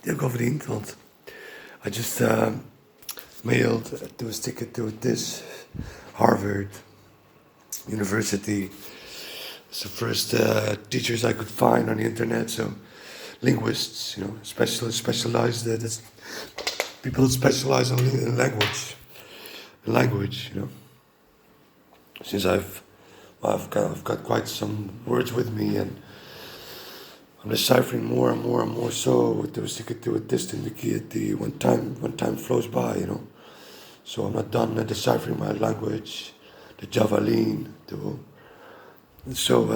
Die heb ik al verdiend, want I just mailed to stick it to this Harvard University. It's the first teachers I could find on the internet. So linguists, specialized. That's people that specialize in language. Since I've got quite some words with me, and I'm deciphering more and more and more. So to stick it to a distance, when time flows by. So I'm not done deciphering my language, the Javelin. So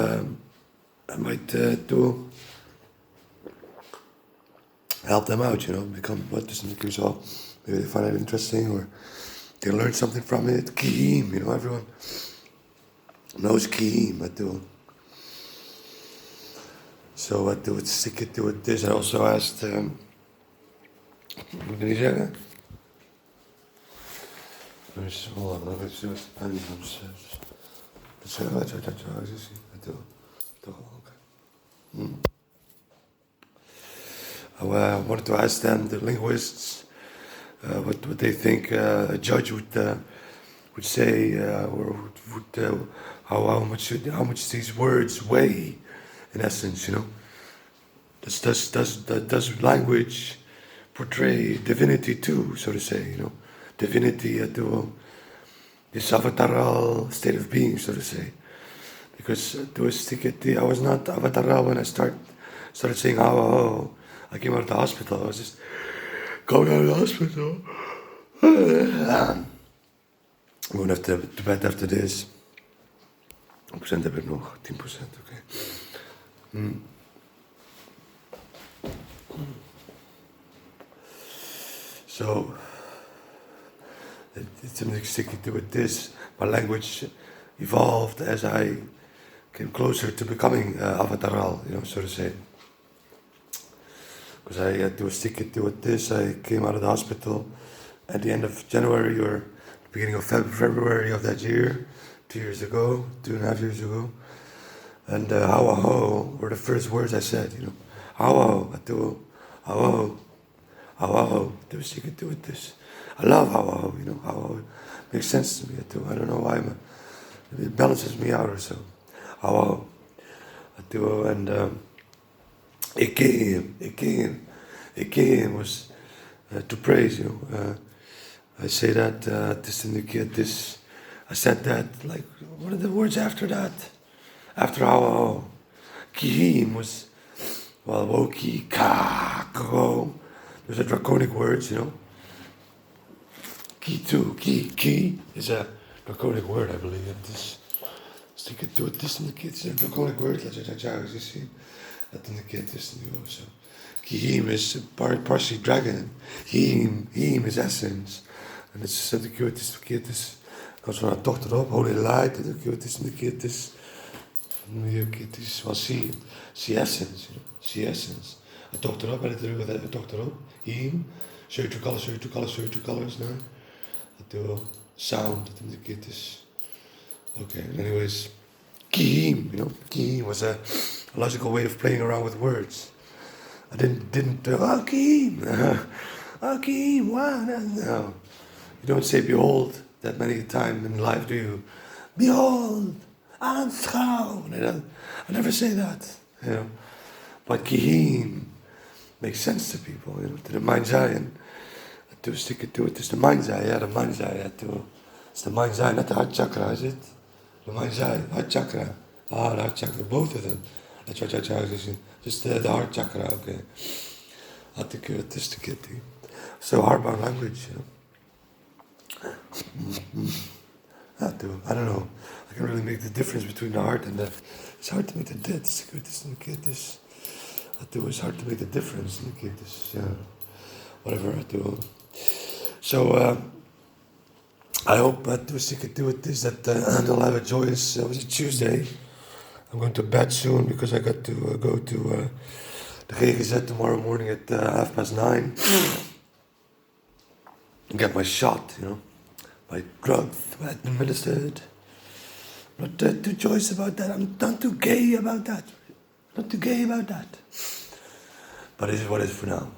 I might do help them out. Become what this so maybe they find it interesting or they learn something from it. Kihim, everyone knows Kihim. I do. So I do stick it to this. I also asked. Wat moet ik zeggen? Dus, hold on, even zien wat het is. Dus wat is het? Toch oké. I wanted to ask them, the linguists, what they think a judge would say, or would how much these words weigh, in essence. Does language portray divinity too, so to say? Divinity this avataral state of being, so to say. Because I was not avataral when I started saying oh. I came out of the hospital. I was just going out of the hospital. I'm going to bed after this. 10% heb ik nog. 10%, oké. So, it's something sticky to with this. My language evolved as I came closer to becoming avataral, so to say. Because I had to stick it to with this. I came out of the hospital at the end of January or the beginning of February of that year, 2.5 years ago. And how were the first words I said, how I do, how to stick it to with this. I love how how makes sense to me. I don't know why, it balances me out or so. How I do, and it came was to praise. I say that this indicate this. I said that like what are the words after that? After how kihim was woki kako. Those are draconic words, Ki is a draconic word, I believe. And this stick it to a distant kid. It's a draconic word. Let's see. That indicate this also. Kihim is partially dragon. Him is essence. And it's something cute. This kid is comes from our dochter op, holy light. The cute is the kid is. It is well, see essence. See essence. A dochter op, en het terug met a dochter op. Him. Show two colors now. To sound that indicate this. Okay, anyways, kihim, kihim was a logical way of playing around with words. I didn't kihim, kihim, wow, no. You don't say behold that many times in life, do you? Behold, aanschouw. I never say that, But kihim makes sense to people, to the mind's eye, and to stick it to it. It's the mind's eye, the mind's eye. It's the mind's eye, not the heart chakra, is it? The mind's eye, heart chakra. The heart chakra, both of them. That's what chakra is. Just the heart chakra, okay. So hardbound language, I don't know. I can really make the difference between the heart and the. It's hard to make the difference. It's hard to make the difference. Whatever I do. So I hope to stick it to with this that they'll have a joyous. It was a Tuesday. I'm going to bed soon because I got to go to the GGZ tomorrow morning at 9:30. Get my shot, my drug administered. I'm not too joyous about that. I'm not too gay about that. But it is what it is for now.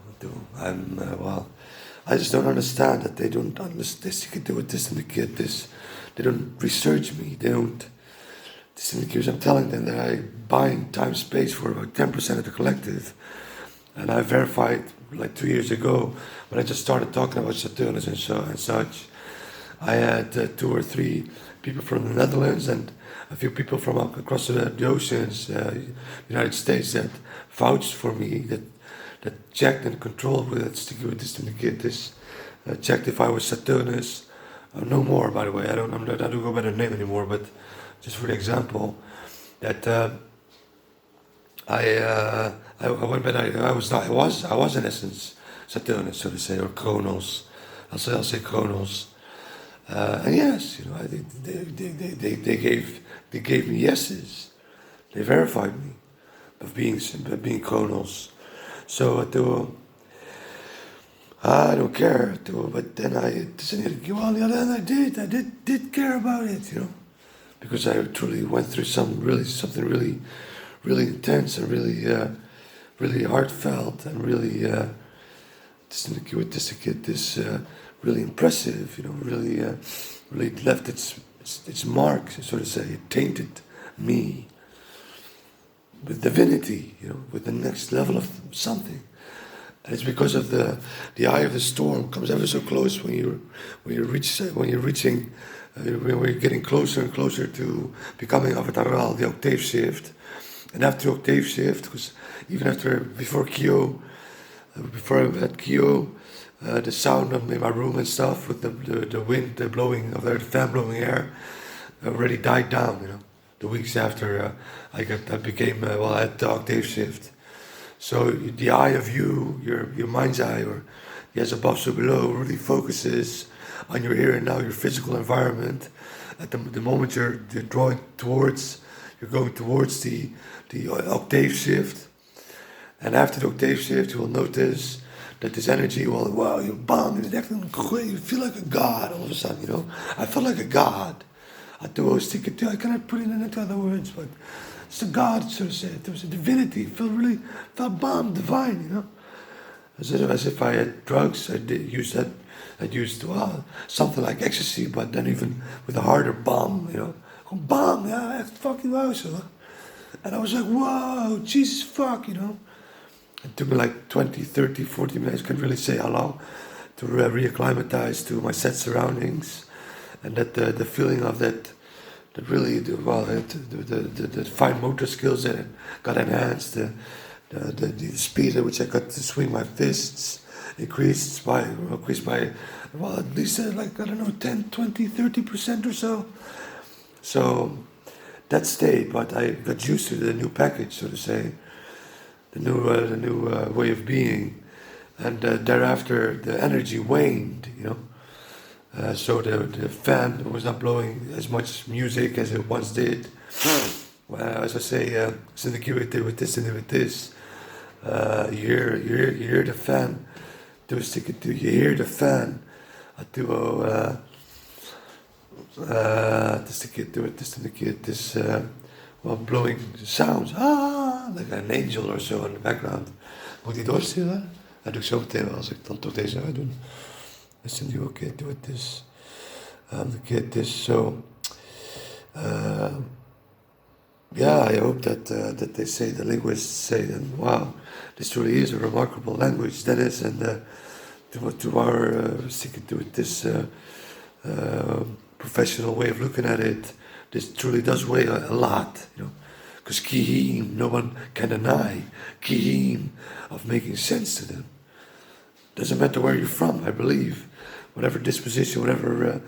I just don't understand that they don't understand. They can do it, this and the kid, this. They don't research me. They don't. This and the kids. I'm telling them that I'm buying time space for about 10% of the collective. And I verified like 2 years ago when I just started talking about Saturnus and such. I had 2 or 3 people from the Netherlands and a few people from across the oceans, United States, that vouched for me, that checked and controlled with this to indicate this, checked if I was Saturnus. No more, by the way. I don't go by the name anymore, but just for the example, that I went by. I was in essence Saturnus, so to say, or Kronos. I'll say Kronos. And yes, they gave me yeses. They verified me of being Kronos. So I don't care. But then on the other hand, I did care about it, because I truly went through something really, really intense and really heartfelt and really really impressive, really left its mark, so to say. It tainted me with divinity, with the next level of something. And it's because of the eye of the storm comes ever so close when we're getting closer and closer to becoming Avataral, the octave shift. And after octave shift, because even before I had Kyo, the sound in my room and stuff with the wind blowing, the fan blowing air, already died down. The weeks after I became I had the octave shift. So the eye of your mind's eye, or yes, above so below, really focuses on your here and now, your physical environment. At the moment you're going towards the octave shift, and after the octave shift, you will notice that this energy, you bomb, you feel like a god all of a sudden, I felt like a god. I cannot put it into other words, but it's a god, so to say. There was a divinity. Felt bomb, divine, As if I had drugs. I'd used something like ecstasy, but then even with a harder bomb, bomb, yeah, fucking wow, so. And I was like, whoa, Jesus fuck, It took me like 20, 30, 40 minutes, can't really say how long, to reacclimatize to my set surroundings. And that the feeling of that really, the fine motor skills that got enhanced, the speed at which I got to swing my fists increased by at least 10, 20, 30% or so. So that stayed, but I got used to the new package, so to say, the new way of being, and thereafter the energy waned, so the fan was not blowing as much music as it once did. Well, as I say, syndicated with this and with this, you hear the fan. You hear the fan. This blowing sounds, like an angel or so in the background. Moet die doorsturen? Dat doe ik zo meteen wel als ik dan toch deze ga doen. Listen, you okay? Do it this. Get this. So, I hope that they say, the linguists say that, wow, this really is a remarkable language, Dennis, and to our sticking to it, this professional way of looking at it, this truly does weigh a lot, because Kihim, no one can deny Kihim of making sense to them. Doesn't matter where you're from, I believe. Whatever disposition, whatever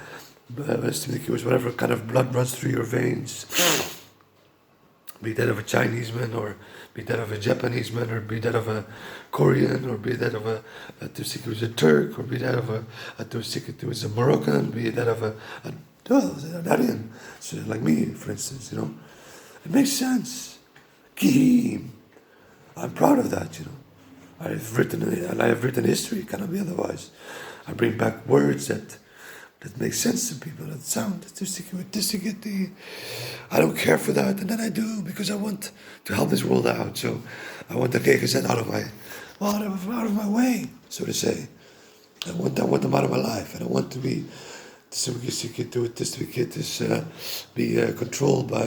kind of blood runs through your veins, be that of a Chinese man, or be that of a Japanese man, or be that of a Korean, or be that of a Turk, or be that of a Moroccan, be that of an Aryan, so like me, for instance, It makes sense. Kihim. I'm proud of that, I have written history, cannot be otherwise. I bring back words that that makes sense to people, that sound artistic. I don't care for that, and then I do because I want to help this world out. So I want the KKZ out of my way, so to say. I want them out of my life. I don't want to be be controlled by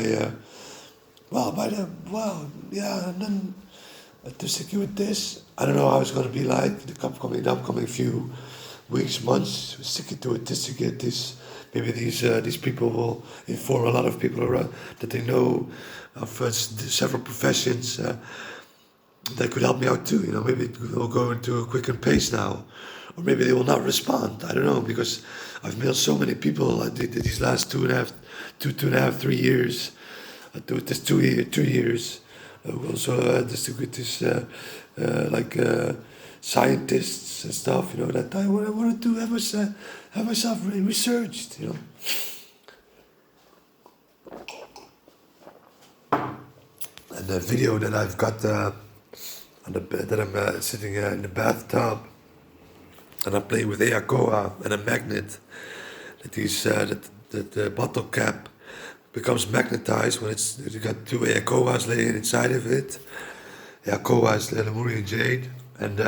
and then to secure this. I don't know how it's going to be like the upcoming few weeks, months. Stick to it just to get this. Maybe these people will inform a lot of people around that they know of several professions that could help me out too. Maybe it will go into a quicker pace now, or maybe they will not respond. I don't know, because I've mailed so many people. I did these last 3 years. I do this 2 years. Also, just to get this scientists and stuff. That I wanted to have myself researched. And the video that I've got that I'm sitting in the bathtub and I'm playing with Eakoa and a magnet. That the bottle cap becomes magnetized when you got two Eakoas laying inside of it. Eakoa is Lemurian jade, and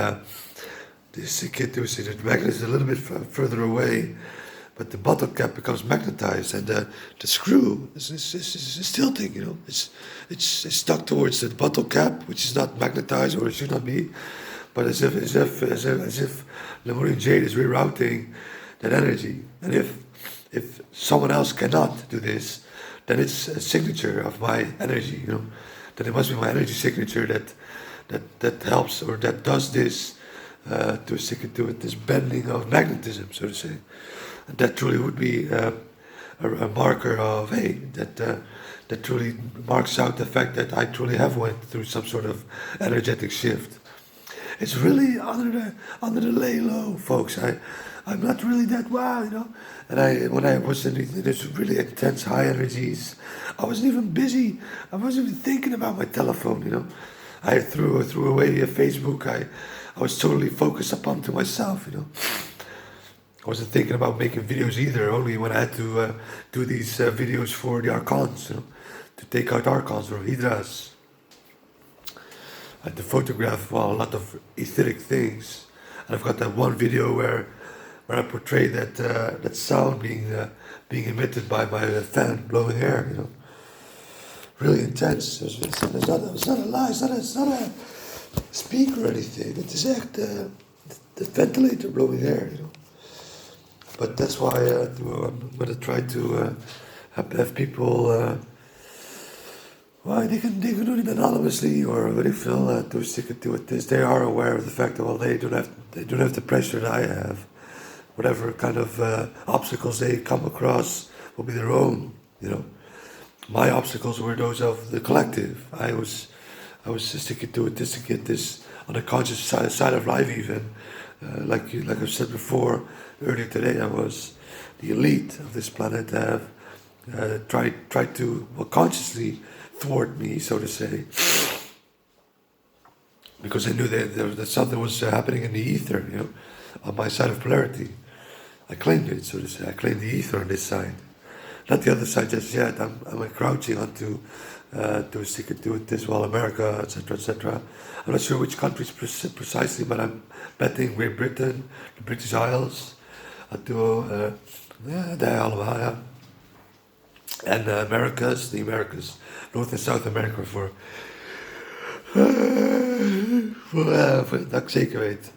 this kid the magnet is a little bit further away, but the bottle cap becomes magnetized, and the screw is tilting. It's stuck towards the bottle cap, which is not magnetized, or it should not be, but as if Lemurian jade is rerouting that energy. And if someone else cannot do this, then it's a signature of my energy. Then it must be my energy signature that helps, or that does this to stick it to it, this bending of magnetism, so to say. And that truly would be a marker of that truly marks out the fact that I truly have went through some sort of energetic shift. It's really under the lay low, folks. I'm not really that wow. And when I was in this really intense high energies, I wasn't even busy. I wasn't even thinking about my telephone. I threw away Facebook. I was totally focused upon to myself. I wasn't thinking about making videos either. Only when I had to do these videos for the archons, to take out archons or hydras. I had to photograph a lot of etheric things, and I've got that one video where I portray that sound being emitted by my fan blowing air. Really intense. It's not a lie. It's not a speaker or anything. It is echt the ventilator blowing air. But that's why I'm going to try to have people. They can do it anonymously, or what if to stick it to it. They are aware of the fact that they don't have the pressure that I have. Whatever kind of obstacles they come across will be their own. My obstacles were those of the collective. I was sticking to it just to get this on the conscious side of life, even. Like I've said before earlier today, I was the elite of this planet. Have tried to consciously thwart me, so to say, because I knew that something was happening in the ether, on my side of polarity. I claimed it, so to say. I claimed the ether on this side, not the other side just yet. I'm crouching onto to stick it to it as well, America, etc., etc. I'm not sure which countries precisely, but I'm betting Great Britain, the British Isles, and the Americas, North and South America for dat ik zeker weet.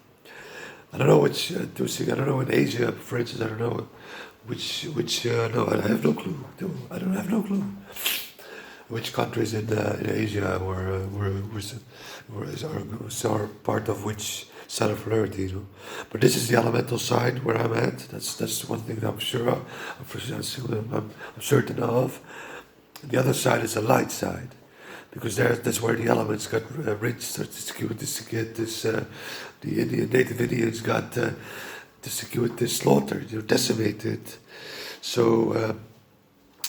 I don't know which I don't know in Asia, for instance. I don't know which. No, I have no clue. I don't have no clue. Which countries in Asia are part of which side of polarity, But this is the elemental side where I'm at. That's one thing that I'm sure of. I'm certain of. The other side is the light side, because that's where the elements got rich. The native Indians got slaughtered, decimated. So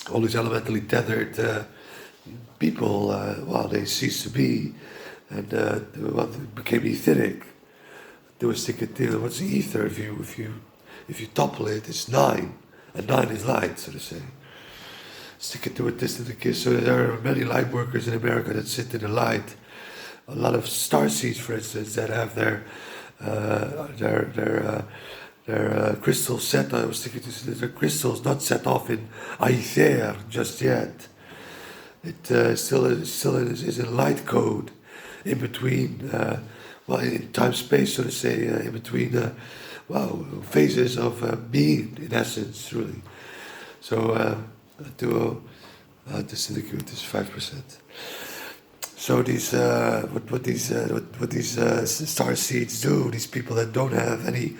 all these elementally tethered people, they ceased to be, and they became etheric. They were sticking to what's the ether? If you topple it, it's 9. and 9 is light, so to say. Stick it to a distant kiss. So there are many light workers in America that sit in the light. A lot of star seeds, for instance, that have their crystals set. I was thinking their crystals not set off in Aether just yet. It still is in light code, in between, in time space, so to say, in between, phases of being, in essence, really. So duo, the syndicate is 5%. So these what these star seeds do, these people that don't have any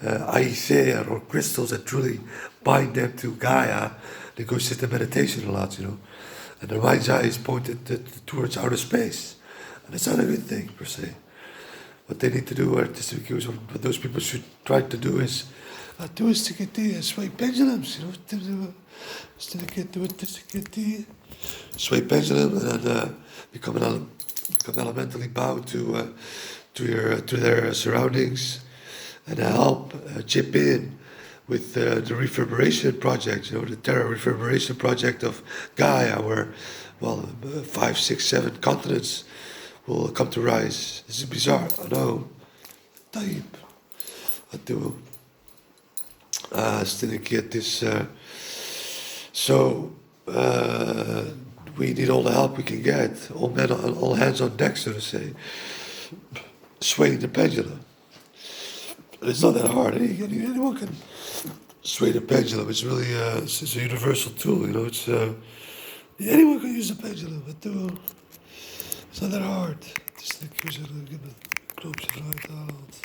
Aether or crystals that truly bind them to Gaia, they go sit in meditation a lot, and their mind's eye is pointed towards outer space, and it's not a good thing per se. What they need to do, or what those people should try to do, is do a stickity and sway pendulums, sway pendulum, and then become elementally bound to their surroundings, and help chip in with the reverberation project, the Terra reverberation project of Gaia, where 5, 6, 7 continents will come to rise. This is bizarre, I know. Taib. I do. Still get this. So we need all the help we can get. All hands on deck, so to say. Swaying the pendulum. It's not that hard. Anyone can sway the pendulum. It's really it's a universal tool. It's anyone can use the pendulum. It's not that hard. Het is een knopje eruit haalt.